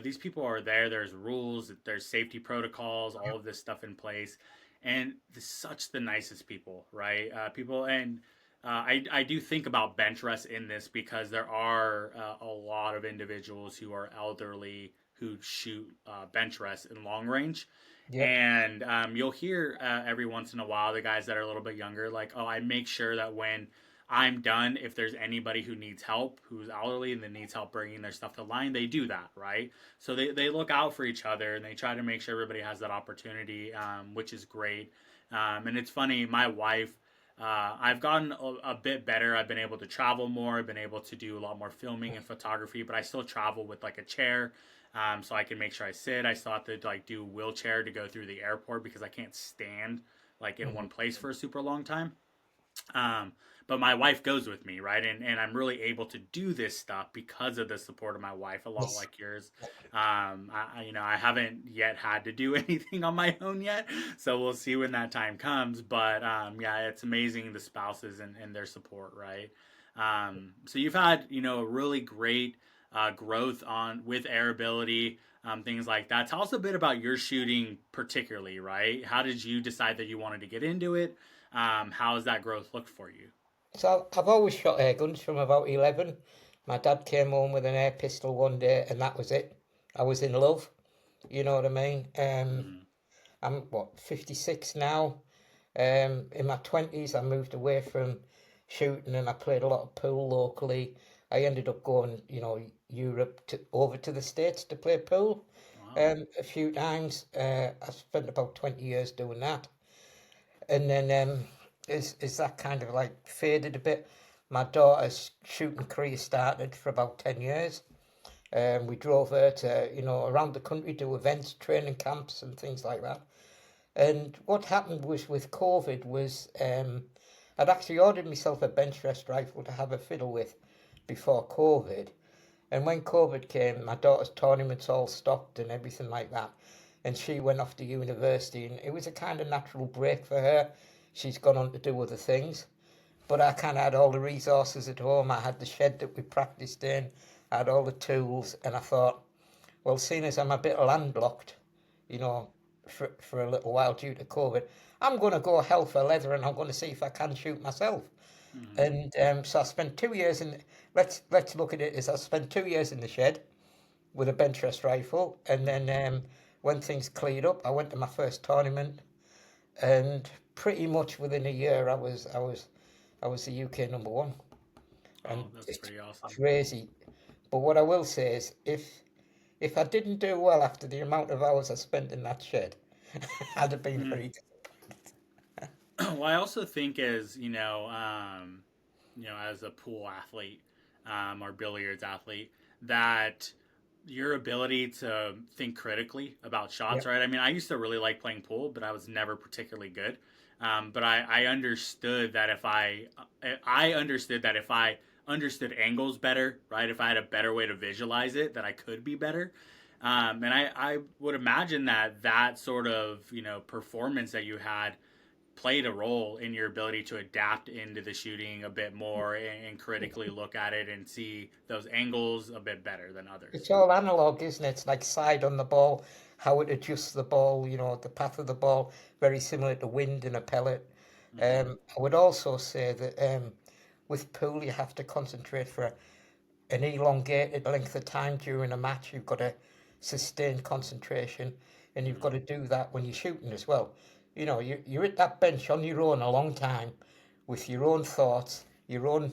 These people are there. There's rules, there's safety protocols, all of this stuff in place, and such the nicest people, right? People and I do think about Benchrest in this because there are a lot of individuals who are elderly who shoot Benchrest in long range, Yep. and you'll hear every once in a while the guys that are a little bit younger, like, oh, I make sure that when I'm done, if there's anybody who needs help, who's elderly and that needs help bringing their stuff to line, they do that, right? So they look out for each other and they try to make sure everybody has that opportunity, which is great. And it's funny, my wife, I've gotten a bit better. I've been able to travel more. I've been able to do a lot more filming and photography, but I still travel with like a chair, so I can make sure I sit. I still have to like do wheelchair to go through the airport because I can't stand like in Mhm. one place for a super long time. Um, but my wife goes with me, right? And I'm really able to do this stuff because of the support of my wife, a lot Yes. like yours. I haven't yet had to do anything on my own yet, so we'll see when that time comes. But yeah, it's amazing the spouses and their support, right? So you've had, a really great growth on with AirAbility, things like that. Tell us a bit about your shooting, particularly, right? How did you decide that you wanted to get into it? How has that growth looked for you? So I've always shot air guns from about 11. My dad came home with an air pistol one day, and that was it. I was in love. You know what I mean? Mm-hmm. I'm what 56 now. In my 20s, I moved away from shooting and I played a lot of pool locally. I ended up going, Europe over to the States to play pool Wow. a few times. I spent about 20 years doing that. And then is that kind of like faded a bit. My daughter's shooting career started for about 10 years. We drove her to, around the country to events, training camps and things like that. And what happened was with COVID was I'd actually ordered myself a Benchrest rifle to have a fiddle with before COVID. And when COVID came, my daughter's tournaments all stopped and everything like that. And she went off to university, and it was a kind of natural break for her. She's gone on to do other things. But I kind of had all the resources at home. I had the shed that we practiced in, I had all the tools, and I thought, well, seeing as I'm a bit landlocked, you know, for a little while due to COVID, I'm going to go hell for leather and I'm going to see if I can shoot myself. Mm-hmm. And so I spent 2 years in. Let's look at it as I spent 2 years in the shed with a Benchrest rifle, and then when things cleared up, I went to my first tournament, and pretty much within a year, I was the UK number one, and Oh, that's it's pretty awesome. crazy. But what I will say is, if I didn't do well after the amount of hours I spent in that shed, I'd have been Mm. pretty. Well, I also think as as a pool athlete, or billiards athlete, that your ability to think critically about shots, Yep. right? I mean, I used to really like playing pool, but I was never particularly good. But I understood that I understood that if I understood angles better, right? If I had a better way to visualize it, that I could be better. And I would imagine that that sort of performance that you had played a role in your ability to adapt into the shooting a bit more and critically look at it and see those angles a bit better than It's others. all analog, isn't it? It's like side on the ball, how it adjusts the ball, the path of the ball, very similar to wind in a pellet. Mm-hmm. I would also say that with pool, you have to concentrate for an elongated length of time during a match. You've got to sustain concentration, and you've got Mm-hmm. to do that when you're shooting as well. You're at that bench on your own a long time with your own thoughts, your own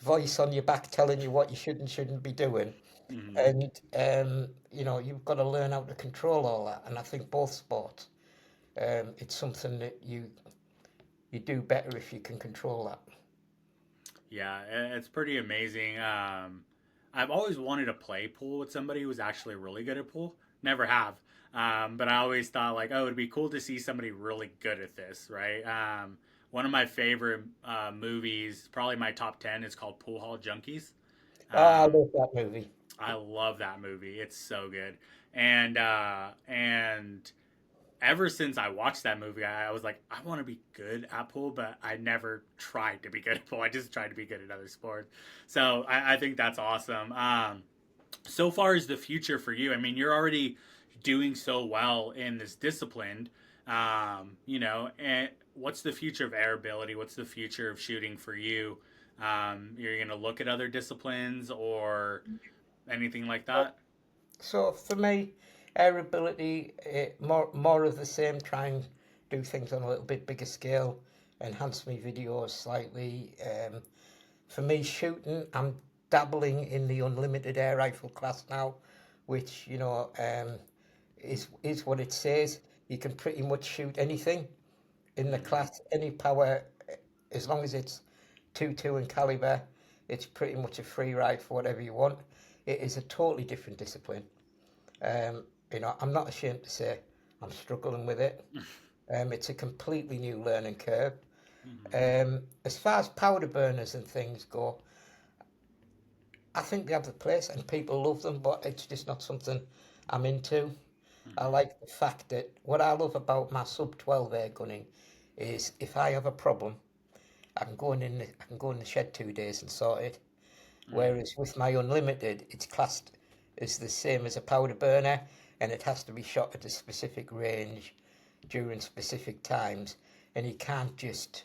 voice on your back telling you what you should and shouldn't be doing. Mm-hmm. And you've got to learn how to control all that. And I think both sports, it's something that you do better if you can control that. Yeah, it's pretty amazing. I've always wanted to play pool with somebody who's actually really good at pool. Never have. But I always thought like, oh, it'd be cool to see somebody really good at this, right? One of my favorite movies, probably my top 10, is called Pool Hall Junkies. Ah, I Um, love that movie. I love that movie. It's so good. And ever since I watched that movie, I was like, I want to be good at pool, but I never tried to be good at pool. I just tried to be good at other sports. So I think that's awesome. So far as the future for you, I mean, you're already doing so well in this discipline. And what's the future of AirAbility? What's the future of shooting for you? You're going to look at other disciplines or anything like that? So for me, AirAbility, more of the same. Try and do things on a little bit bigger scale, enhance my videos slightly. For me, shooting, I'm dabbling in the unlimited air rifle class now, which is what it says. You can pretty much shoot anything in the Mm-hmm. class, any power, as long as it's 2.2 in caliber. It's pretty much a free ride for whatever you want. It is a totally different discipline. Um, I'm not ashamed to say I'm struggling with it. It's a completely new learning curve. Mm-hmm. As far as powder burners and things go, I think they have the place and people love them, but it's just not something I'm into. I Mm-hmm. like the fact that what I love about my sub 12 air gunning is if I have a problem, I can go in the shed 2 days and sort it. Mm-hmm. Whereas with my unlimited, it's classed as the same as a powder burner, and it has to be shot at a specific range during specific times, and you can't just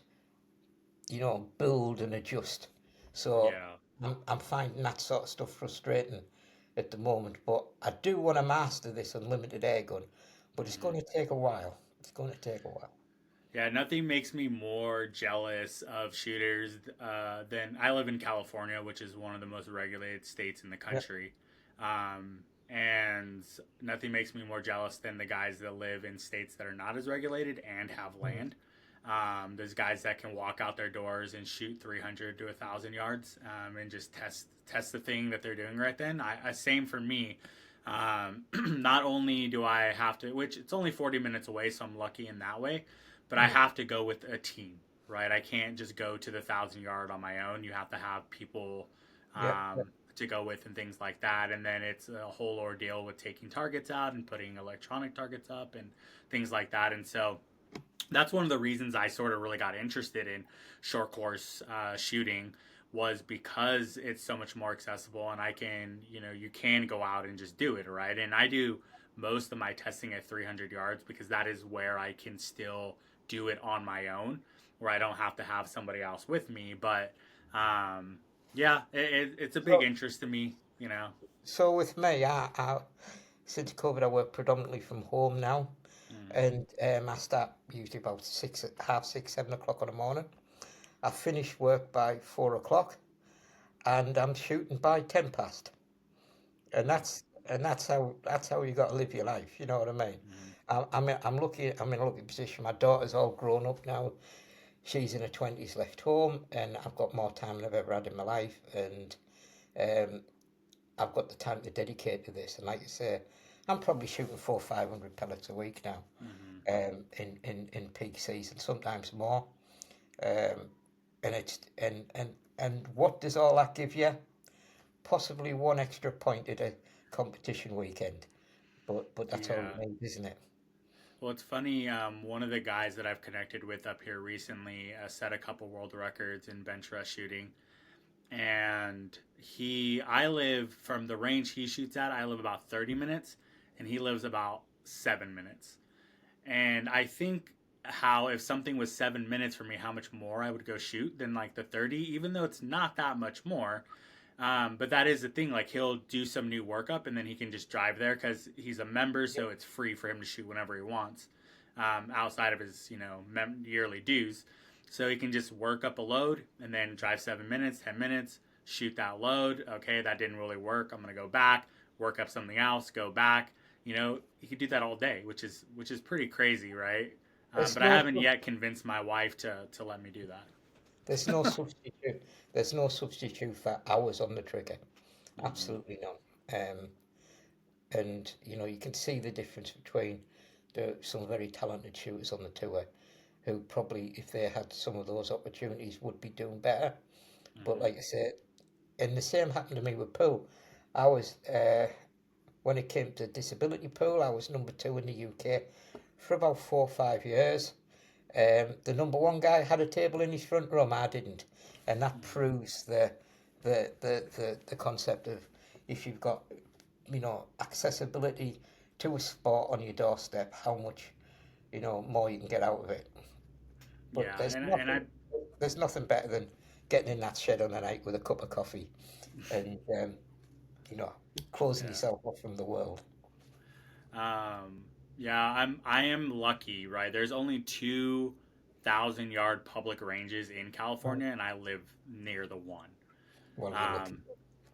build and adjust. So Yeah. I'm finding that sort of stuff frustrating at the moment. But I do want to master this unlimited air gun, but it's Mm-hmm. going to take a while. It's going to take a while. Yeah, nothing makes me more jealous of shooters than I live in California, which is one of the most regulated states in the Yeah. country. And nothing makes me more jealous than the guys that live in states that are not as regulated and have Mm. land. There's guys that can walk out their doors and shoot 300 to 1,000 yards and just test the thing that they're doing right then. Same for me. Not only do I have to, which it's only 40 minutes away, so I'm lucky in that way, but I Mm. have to go with a team, right? I can't just go to the 1,000 yard on my own. You have to have people Yeah. Yeah. to go with and things like that. And then it's a whole ordeal with taking targets out and putting electronic targets up and things like that. And so that's one of the reasons I sort of really got interested in short course shooting was because it's so much more accessible and I can, you can go out and just do it, right? And I do most of my testing at 300 yards because that is where I can still do it on my own, where I don't have to have somebody else with me. But yeah, it's a big So, interest to me. so with me, since COVID, I work predominantly from home now, Mm-hmm. and I start usually about six, half six, 7 o'clock in the morning. I finish work by 4 o'clock, and I'm shooting by 10 past. And that's how you got to live your life. You know what I mean? Mm-hmm. I'm lucky. I'm in a lucky position. My daughter's all grown up now. She's in her 20s, left home, and I've got more time than I've ever had in my life. And um, I've got the time to dedicate to this. And like I say, I'm probably shooting 400-500 pellets a week now, Mm-hmm. in peak season, sometimes more. Um, and what does all that give you? Possibly one extra point at a competition weekend, but that's all Yeah. you need, isn't it? Well, it's funny. One of the guys that I've connected with up here recently set a couple world records in Benchrest shooting, and I live from the range he shoots at. I live about 30 minutes, and he lives about 7 minutes. And I think how if something was 7 minutes for me, how much more I would go shoot than like the 30, even though it's not that much more. But that is the thing. Like he'll do some new workup and then he can just drive there because he's a member, so it's free for him to shoot whenever he wants, outside of his yearly dues. So he can just work up a load and then drive 7 minutes, 10 minutes, shoot that load. Okay, that didn't really work. I'm gonna go back, work up something else, go back. He could do that all day, which is pretty crazy, right? There's But I no haven't yet convinced my wife to let me do that. there's no substitute. There's no substitute for hours on the trigger. Mm-hmm. Absolutely none. And you can see the difference between some very talented shooters on the tour who probably, if they had some of those opportunities, would be doing better. But Mm-hmm. like I said, and the same happened to me with pool. When it came to disability pool, I was number two in the UK for about 4 or 5 years. The number one guy had a table in his front room. I didn't, and that proves the concept of if you've got accessibility to a spot on your doorstep, how much more you can get out of it. But Yeah, and I there's nothing better than getting in that shed on a night with a cup of coffee and you know closing yeah. yourself off from the world. Yeah, I am lucky, right? There's only 2,000-yard public ranges in California, and I live near the one. Well, you're lucky. Um,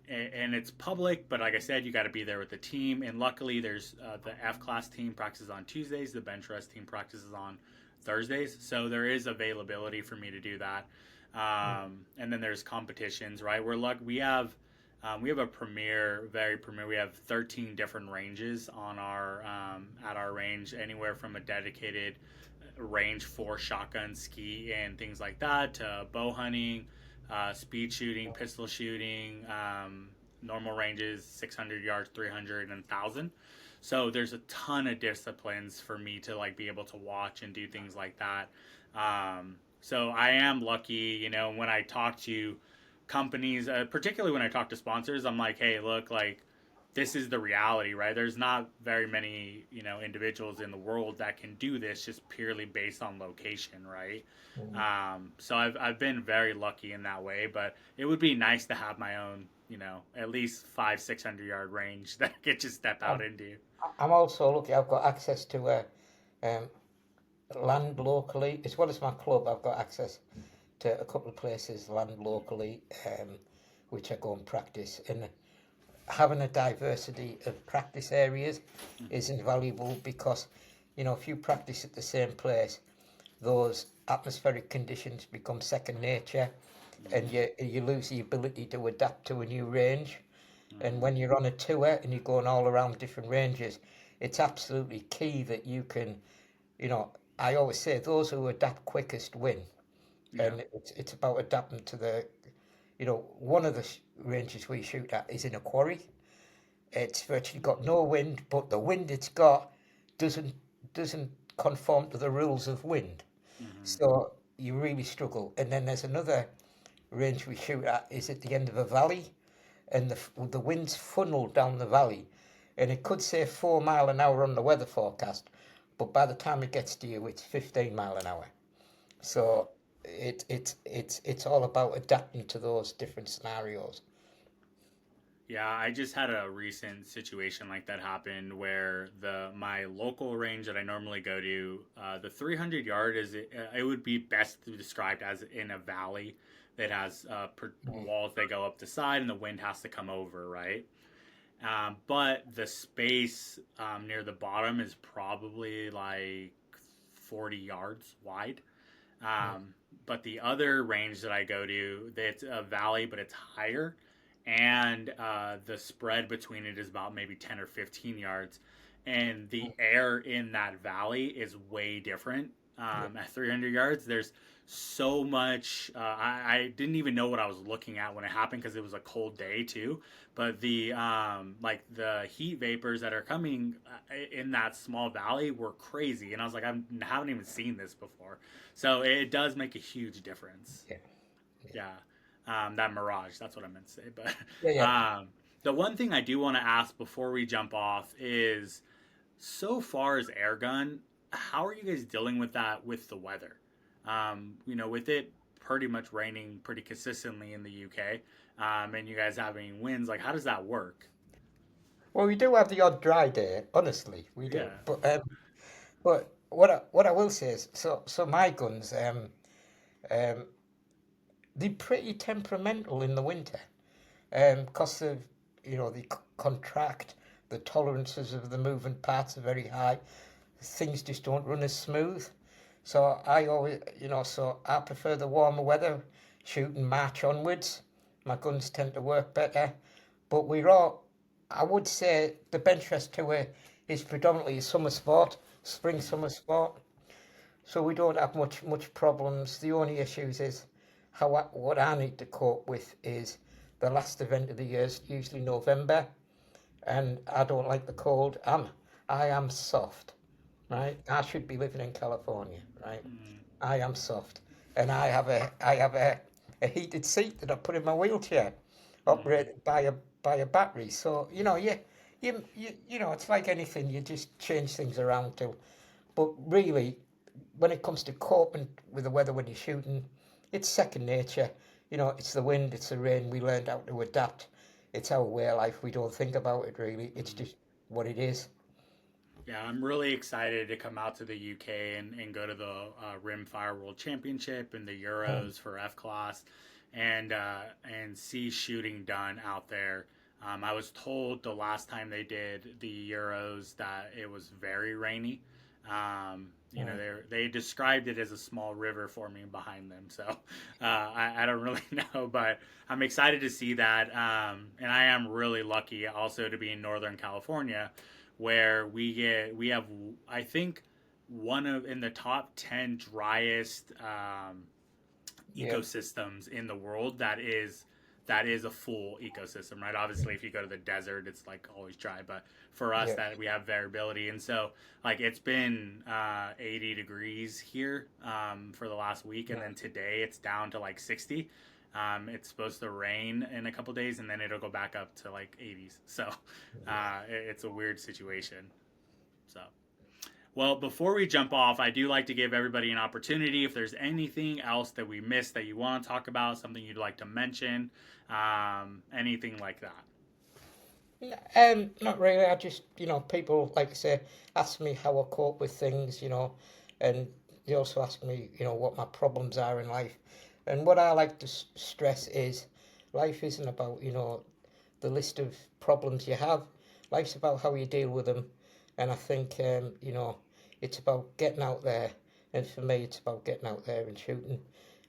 and it's public, but like I said, you got to be there with the team. And luckily, there's the F class team practices on Tuesdays, the Benchrest team practices on Thursdays, so there is availability for me to do that. And then there's competitions, right? We have a very premier. We have 13 different ranges on our at our range, anywhere from a dedicated range for shotgun, ski, and things like that to bow hunting, speed shooting, pistol shooting, normal ranges 600 yards, 300, and 1,000. So there's a ton of disciplines for me to like be able to watch and do things like that. So I am lucky, when I talk to companies, particularly when I talk to sponsors, I'm like, hey, look, like this is the reality, right? There's not very many, individuals in the world that can do this just purely based on location, right? Mm. So I've been very lucky in that way, but it would be nice to have my own, at least 500-600 yard range that I could just step out I'm, into. I'm also lucky. I've got access to um, land locally as well as my club. I've got access to a couple of places land locally, which I go and practice. And having a diversity of practice areas is invaluable because, if you practice at the same place, those atmospheric conditions become second nature, and you lose the ability to adapt to a new range. And when you're on a tour and you're going all around different ranges, it's absolutely key that you can, I always say those who adapt quickest win. Yeah. And it's about adapting to one of the ranges we shoot at is in a quarry. It's virtually got no wind, but the wind it's got doesn't doesn't conform to the rules of wind. Mm-hmm. So you really struggle. And then there's another range we shoot at is at the end of a valley, and the wind's funneled down the valley, and it could say 4 mile an hour on the weather forecast, but by the time it gets to you, it's 15 mile an hour. Wow. So it's all about adapting to those different scenarios. Yeah, I just had a recent situation like that happen where the my local range that I normally go to, the 300 yard it would be best described as in a valley that has Mm. walls that go up the side and the wind has to come over, right? But the space near the bottom is probably like 40 yards wide. Mm. But the other range that I go to, it's a valley, but it's higher, and the spread between it is about maybe 10 or 15 yards, and the air in that valley is way different. Yeah. At 300 yards, there's so much. I didn't even know what I was looking at when it happened because it was a cold day too. But the like the heat vapors that are coming in that small valley were crazy, and I was like, I haven't even seen this before. So it does make a huge difference. Yeah. Yeah. Yeah. That mirage, that's what I meant to say. But Yeah. Yeah. the one thing I do want to ask before we jump off is, so far as airgun, how are you guys dealing with that with the weather? With it pretty much raining pretty consistently in the UK, and you guys having winds, like how does that work? Well, we do have the odd dry day. Honestly, we do. Yeah. But what I will say is, so my guns, um, they're pretty temperamental in the winter, because of they contract. The tolerances of the moving parts are very high. Things just don't run as smooth. So I always, so I prefer the warmer weather, shooting March onwards. My guns tend to work better. But I would say the Benchrest tour is predominantly a summer sport, spring summer sport. So we don't have much problems. The only issues is what I need to cope with is the last event of the year is usually November, and I don't like the cold. I am soft. right? I should be living in California, right? Mm, I am soft, and I have a heated seat that I put in my wheelchair, mm, operated by a battery. So you know, it's like anything. You just change things around to. But really, when it comes to coping with the weather when you're shooting, it's second nature. You know, it's the wind, it's the rain. We learned how to adapt. It's our way of life. We don't think about it really. It's mm. just what it is. Yeah, I'm really excited to come out to the UK and go to the Rimfire World Championship and the Mm. Euros for F class, and see shooting done out there. I was told the last time they did the Euros that it was very rainy. You know, Mm. they described it as a small river forming behind them. So I don't really know, but I'm excited to see that. And I am really lucky also to be in Northern California, where we have, I think, one of in the top 10 driest Yeah, ecosystems in the world. That is a full ecosystem, right? Obviously, if you go to the desert, it's like always dry, but for us, yeah, that we have variability. And so like it's been 80 degrees here for the last week, and yeah. then today it's down to like 60. It's supposed to rain in a couple days, and then it'll go back up to like 80s. So Yeah. it's a weird situation. So, well, before we jump off, I do like to give everybody an opportunity. If there's anything else that we missed that you want to talk about, something you'd like to mention, anything like that. Not really. I just, people, like I say, ask me how I cope with things, and they also ask me, what my problems are in life. And what I like to stress is life isn't about, the list of problems you have. Life's about how you deal with them. And I think, it's about getting out there. And for me, it's about getting out there and shooting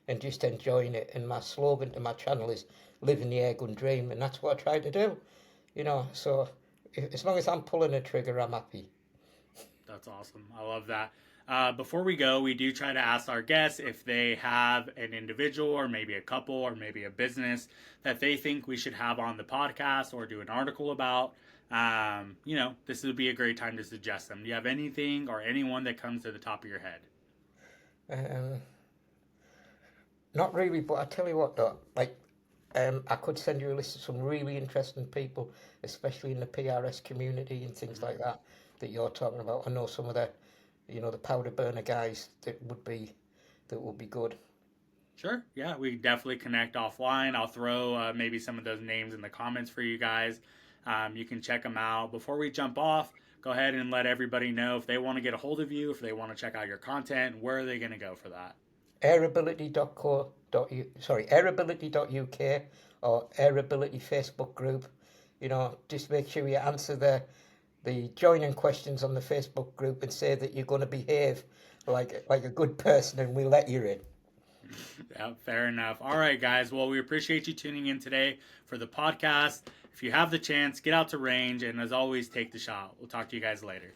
and just enjoying it. And my slogan to my channel is living the airgun dream. And that's what I try to do. So as long as I'm pulling a trigger, I'm happy. That's awesome. I love that. Before we go, we do try to ask our guests if they have an individual or maybe a couple or maybe a business that they think we should have on the podcast or do an article about. This would be a great time to suggest them. Do you have anything or anyone that comes to the top of your head? Um, Not really, but I tell you what, though, like I could send you a list of some really interesting people, especially in the PRS community and things Mm-hmm. like that that you're talking about. I know some of the powder burner guys that would be good. Sure. Yeah, we definitely connect offline. I'll throw maybe some of those names in the comments for you guys. You can check them out. Before we jump off, go ahead and let everybody know if they want to get a hold of you, if they want to check out your content, where are they going to go for that? AirAbility.uk or AirAbility Facebook group. Just make sure you answer the joining questions on the Facebook group and say that you're going to behave like a good person, and we'll let you in. Yeah, fair enough. All right, guys. Well, we appreciate you tuning in today for the podcast. If you have the chance, get out to range, and as always, take the shot. We'll talk to you guys later.